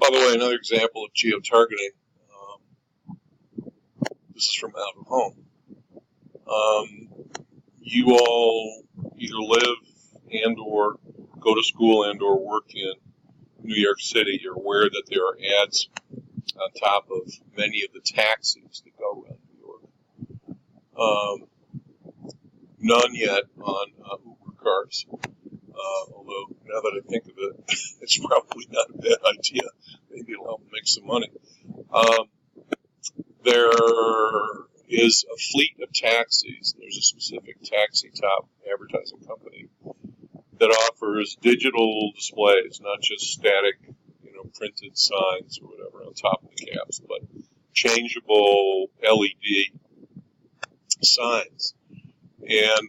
By the way, another example of geo-targeting. This is from Out of Home. You all either live and or go to school and or work in New York City. You're aware that there are ads on top of many of the taxis that go around New York. None yet on Uber cars. Although, now that I think of it, it's probably not a bad idea. Maybe it'll help make some money. There is a fleet of taxis. There's a specific taxi top advertising company that offers digital displays, not just static, printed signs or whatever on top of the cabs, but changeable LED signs. And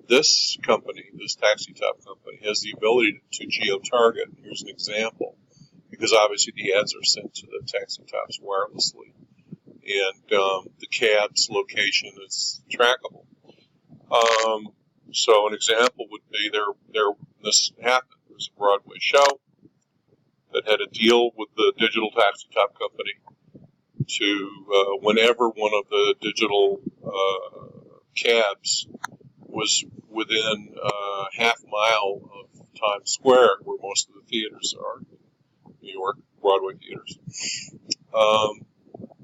this company, this taxi top company, has the ability to geo-target. Here's an example, because obviously the ads are sent to the taxi tops wirelessly, and the cab's location is trackable. So an example would be this happened. There was a Broadway show that had a deal with the digital taxi top company to whenever one of the digital cabs was within half a mile of Times Square, where most of the theaters are in New York, Broadway theaters.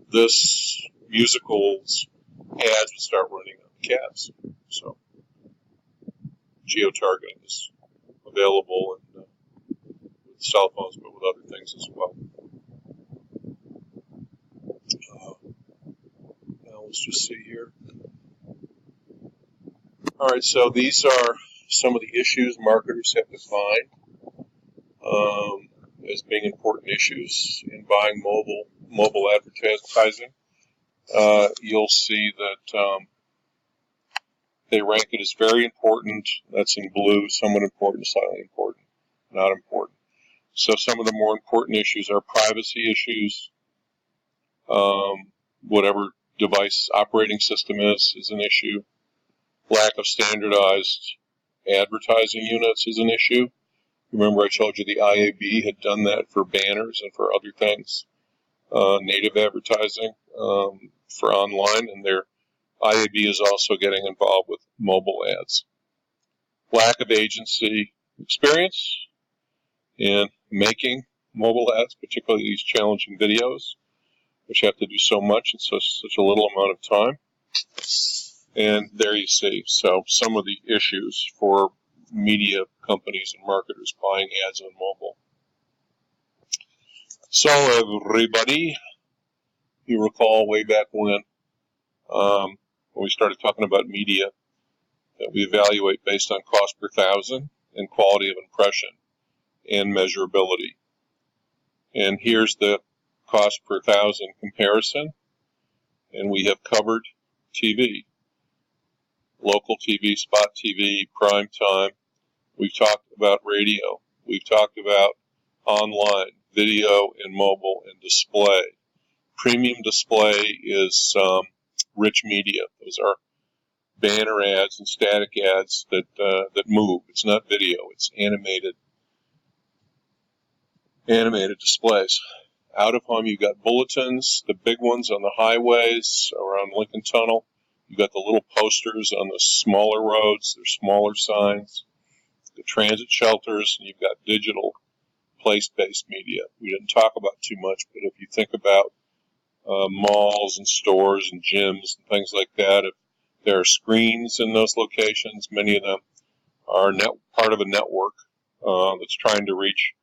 This musical's ads would start running on the cabs. So geo-targeting is available with cell phones, but with other things as well. Now let's just see here. All right, so these are some of the issues marketers have defined as being important issues in buying mobile advertising. You'll see that they rank it as very important. That's in blue. Somewhat important, slightly important, not important. So some of the more important issues are privacy issues. Whatever device operating system is an issue. Lack of standardized advertising units is an issue. Remember I told you the IAB had done that for banners and for other things, native advertising for online, and their IAB is also getting involved with mobile ads. Lack of agency experience in making mobile ads, particularly these challenging videos, which have to do so much in such a little amount of time. And there you see, so some of the issues for media companies and marketers buying ads on mobile. So everybody, you recall way back when we started talking about media, that we evaluate based on cost per thousand and quality of impression and measurability. And here's the cost per thousand comparison, and we have covered TV. Local TV, spot TV, prime time. We've talked about radio. We've talked about online, video, and mobile, and display. Premium display is rich media. Those are banner ads and static ads that move. It's not video. It's animated displays. Out of home, you've got bulletins, the big ones on the highways around Lincoln Tunnel. You've got the little posters on the smaller roads. They're smaller signs. The transit shelters, and you've got digital place-based media. We didn't talk about too much, but if you think about malls and stores and gyms and things like that, if there are screens in those locations, many of them are part of a network that's trying to reach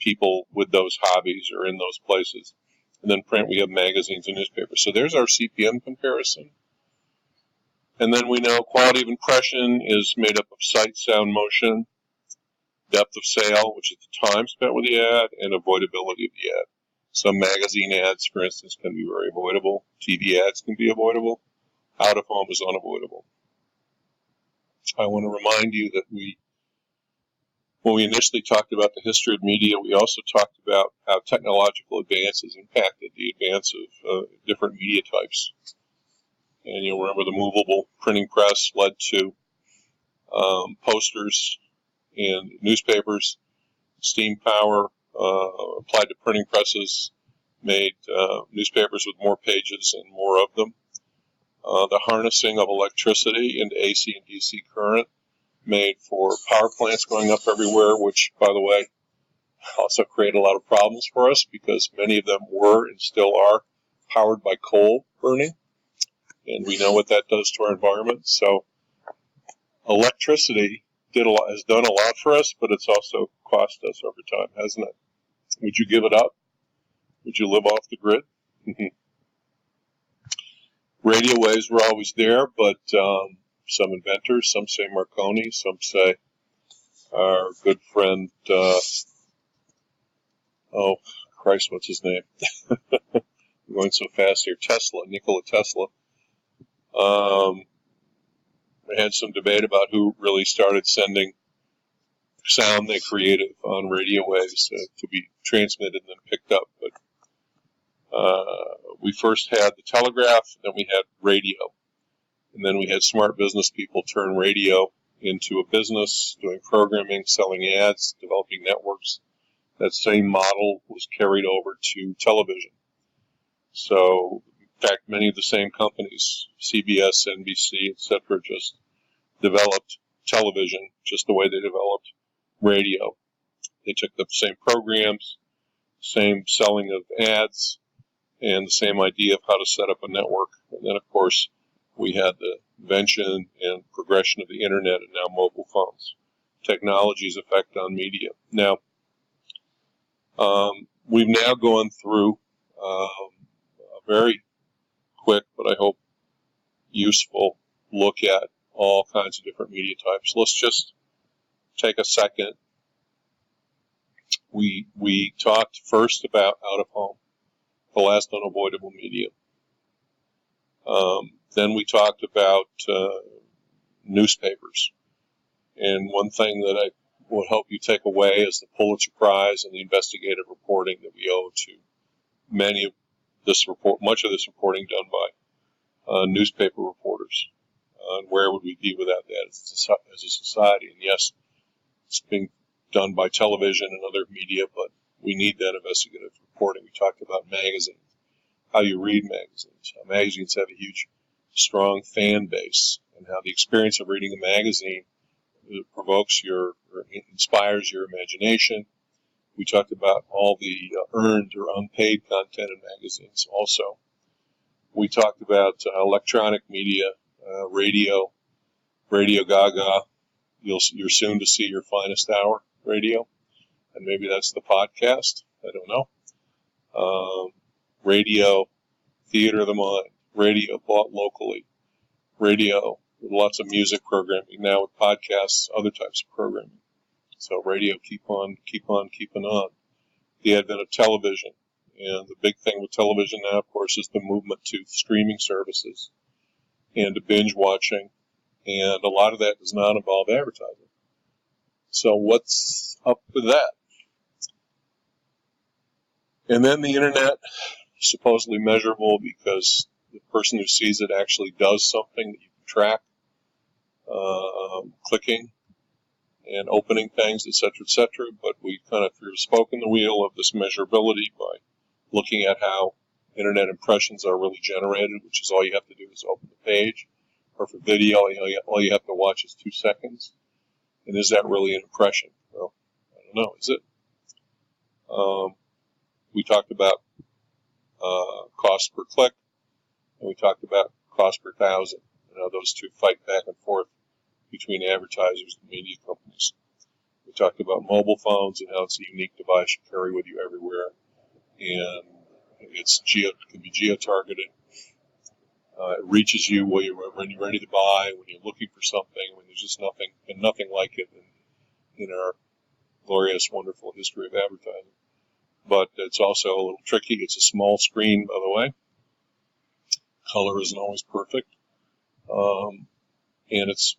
people with those hobbies or in those places. And then print, we have magazines and newspapers. So there's our CPM comparison. And then we know quality of impression is made up of sight, sound, motion, depth of sale, which is the time spent with the ad, and avoidability of the ad. Some magazine ads, for instance, can be very avoidable. TV ads can be avoidable. Out of home is unavoidable. I want to remind you that when we initially talked about the history of media, we also talked about how technological advances impacted the advance of different media types. And you'll remember the movable printing press led to posters and newspapers. Steam power applied to printing presses, made newspapers with more pages and more of them. The harnessing of electricity into AC and DC current made for power plants going up everywhere, which, by the way, also create a lot of problems for us because many of them were and still are powered by coal burning, and we know what that does to our environment. So electricity has done a lot for us, but it's also cost us over time, hasn't it? Would you give it up? Would you live off the grid? Radio waves were always there, but some inventors, some say Marconi, some say our good friend, oh, Christ, what's his name? I'm going so fast here. Nikola Tesla. We had some debate about who really started sending sound they created on radio waves to be transmitted and then picked up. But we first had the telegraph, then we had radio. And then we had smart business people turn radio into a business, doing programming, selling ads, developing networks. That same model was carried over to television. So, in fact, many of the same companies, CBS, NBC, etc., just developed television just the way they developed radio. They took the same programs, same selling of ads, and the same idea of how to set up a network. And then, of course, we had the invention and progression of the internet and now mobile phones. Technology's effect on media. Now, we've now gone through a very quick, but I hope useful look at all kinds of different media types. Let's just take a second. We talked first about out-of-home, the last unavoidable medium. Then we talked about newspapers. And one thing that I will help you take away is the Pulitzer Prize and the investigative reporting that we owe to much of this reporting done by newspaper reporters. And where would we be without that as a society? And yes, it's being done by television and other media, but we need that investigative reporting. We talked about magazines, how you read magazines, how magazines have a huge, strong fan base, and how the experience of reading a magazine provokes or inspires your imagination. We talked about all the earned or unpaid content in magazines also. We talked about electronic media, radio gaga. You're soon to see your finest hour radio, and maybe that's the podcast. I don't know. Radio, theater of the mind, radio bought locally, radio with lots of music programming, now with podcasts, other types of programming. So radio, keep on keeping on. The advent of television, and the big thing with television now, of course, is the movement to streaming services and to binge watching, and a lot of that does not involve advertising. So what's up with that? And then the internet, supposedly measurable because the person who sees it actually does something that you can track, clicking and opening things, etc., but we kind of threw a spoke in the wheel of this measurability by looking at how internet impressions are really generated, which is all you have to do is open the page, or for video, all you have to watch is 2 seconds. And is that really an impression? Well, I don't know, is it? We talked about cost per click, and we talked about cost per thousand, and how those two fight back and forth between advertisers and media companies. We talked about mobile phones and how it's a unique device you carry with you everywhere, and it can be geo-targeted. It reaches you when you're ready to buy, when you're looking for something, when there's just nothing like it in our glorious, wonderful history of advertising. But it's also a little tricky. It's a small screen, by the way. Color isn't always perfect. And it's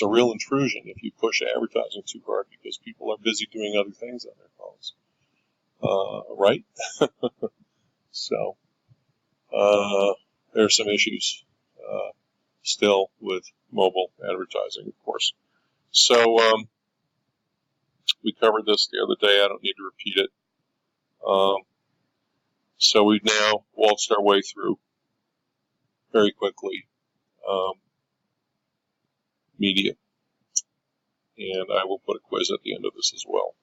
a real intrusion if you push advertising too hard because people are busy doing other things on their phones. Right? So, there are some issues still with mobile advertising, of course. So, we covered this the other day. I don't need to repeat it. So we've now waltzed our way through very quickly media, and I will put a quiz at the end of this as well.